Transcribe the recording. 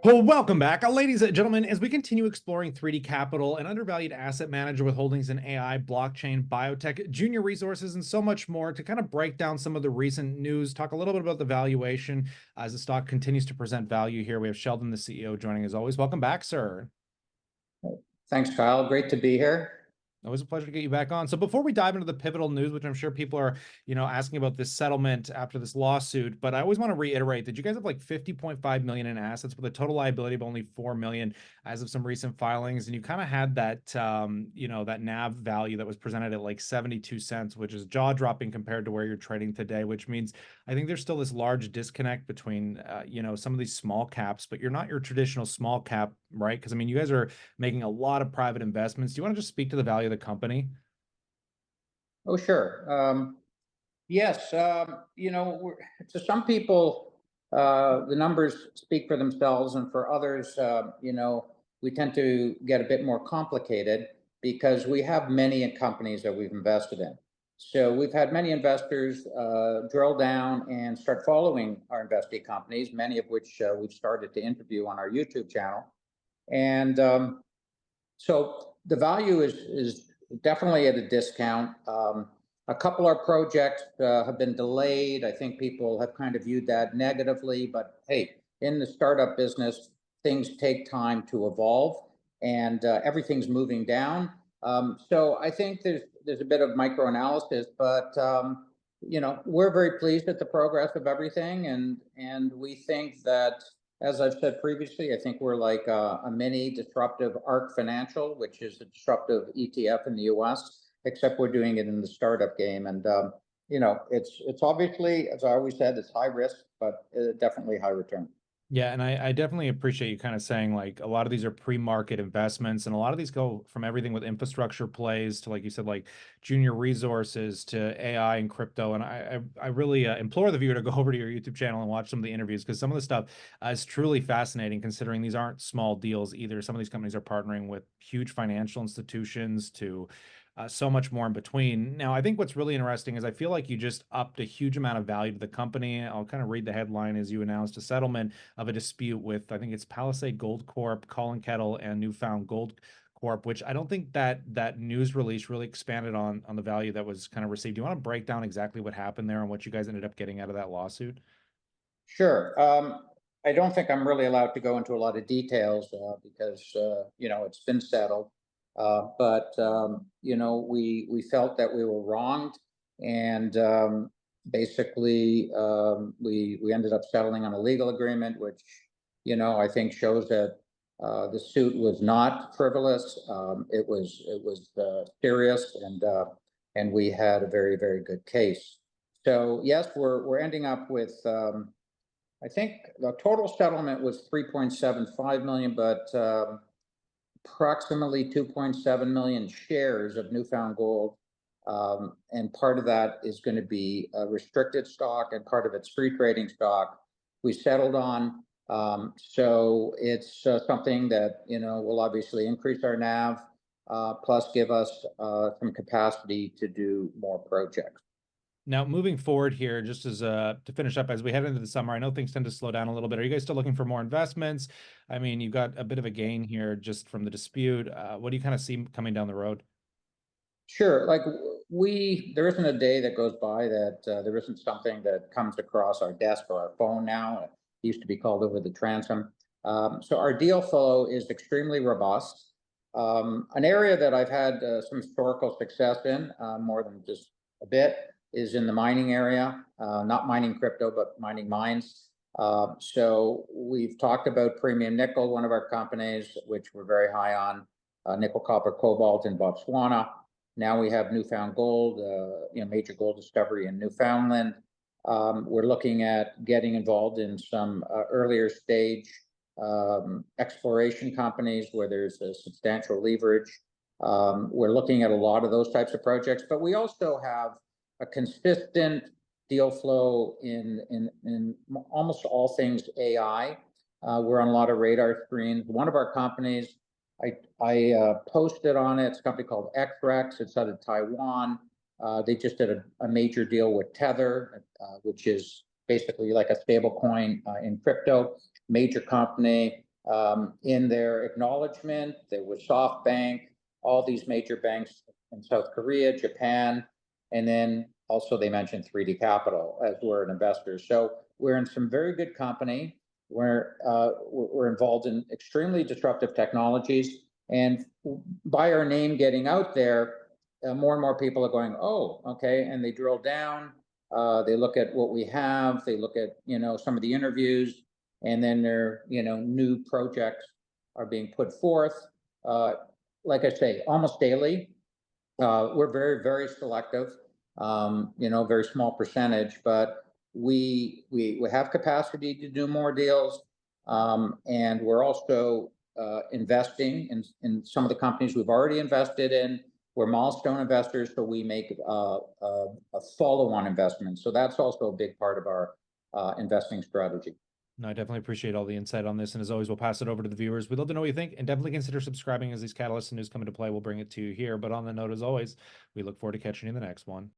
Well, welcome back, ladies and gentlemen, as we continue exploring 3D Capital, an undervalued asset manager with holdings in AI, blockchain, biotech, junior resources, and so much more. To kind of break down some of the recent news, talk a little bit about the valuation as the stock continues to present value here. We have Sheldon, the CEO, joining as always. Welcome back, sir. Thanks, Kyle. Great to be here. Always a pleasure to get you back on. So before we dive into the pivotal news, which I'm sure people are, asking about this settlement after this lawsuit, but I always want to reiterate that you guys have like 50.5 million in assets with a total liability of only 4 million as of some recent filings. And you kind of had that, that NAV value that was presented at like 72 cents, which is jaw dropping compared to where you're trading today, which means I think there's still this large disconnect between, some of these small caps, but you're not your traditional small cap, right? Because I mean, you guys are making a lot of private investments. Do you want to just speak to the value of the company? Oh, sure. Yes, to some people, the numbers speak for themselves, and for others, we tend to get a bit more complicated because we have many companies that we've invested in. So we've had many investors drill down and start following our investee companies, many of which we've started to interview on our YouTube channel. And so the value is definitely at a discount. A couple of our projects have been delayed. I think people have kind of viewed that negatively, but hey, in the startup business, things take time to evolve, and everything's moving down. So I think there's a bit of microanalysis, but we're very pleased at the progress of everything, and we think that, as I've said previously, I think we're like a mini disruptive ARK Financial, which is a disruptive ETF in the US, except we're doing it in the startup game. And, it's obviously, as I always said, it's high risk, but definitely high return. Yeah, and I definitely appreciate you kind of saying like a lot of these are pre-market investments, and a lot of these go from everything with infrastructure plays to, like you said, like junior resources to AI and crypto. And I really implore the viewer to go over to your YouTube channel and watch some of the interviews, because some of the stuff is truly fascinating, considering these aren't small deals either. Some of these companies are partnering with huge financial institutions to so much more in between. Now, I think what's really interesting is I feel like you just upped a huge amount of value to the company. I'll kind of read the headline as you announced a settlement of a dispute with, I think it's Palisade Gold Corp, Colin Kettle, and Newfound Gold Corp, which I don't think that news release really expanded on the value that was kind of received. Do you want to break down exactly what happened there and what you guys ended up getting out of that lawsuit? Sure. I don't think I'm really allowed to go into a lot of details because it's been settled. But we felt that we were wronged, and basically we ended up settling on a legal agreement, which I think shows that the suit was not frivolous. It was serious, and we had a very, very good case. So yes, we're ending up with. I think the total settlement was 3.75 million, but approximately 2.7 million shares of Newfound Gold. And part of that is going to be restricted stock, and part of it's free trading stock we settled on. So it's something that will obviously increase our NAV, plus give us some capacity to do more projects. Now, moving forward here, just as to finish up as we head into the summer, I know things tend to slow down a little bit. Are you guys still looking for more investments? I mean, you've got a bit of a gain here just from the dispute. What do you kind of see coming down the road? Sure. Like there isn't a day that goes by that there isn't something that comes across our desk or our phone now. It used to be called over the transom. So our deal flow is extremely robust. An area that I've had some historical success in, more than just a bit, is in the mining area, not mining crypto, but mining mines. So we've talked about Premium Nickel, one of our companies, which we're very high on, nickel, copper, cobalt in Botswana. Now we have Newfound Gold, major gold discovery in Newfoundland. We're looking at getting involved in some earlier stage exploration companies where there's a substantial leverage. We're looking at a lot of those types of projects, but we also have a consistent deal flow in almost all things AI. We're on a lot of radar screens. One of our companies, I posted on it. It's a company called XREX. It's out of Taiwan. They just did a major deal with Tether, which is basically like a stable coin in crypto. Major company. In their acknowledgement, there was SoftBank, all these major banks in South Korea, Japan, and then also they mentioned 3D Capital as we're an investor. So we're in some very good company. We're involved in extremely disruptive technologies, and by our name getting out there, more and more people are going, oh, okay, and they drill down. They look at what we have. They look at some of the interviews, and then their new projects are being put forth. Like I say, almost daily. We're very, very selective, very small percentage, but we have capacity to do more deals. And we're also investing in some of the companies we've already invested in. We're milestone investors, so we make a follow-on investment. So that's also a big part of our investing strategy. No, I definitely appreciate all the insight on this. And as always, we'll pass it over to the viewers. We'd love to know what you think, and definitely consider subscribing as these catalysts and news come into play. We'll bring it to you here. But on the note, as always, we look forward to catching you in the next one.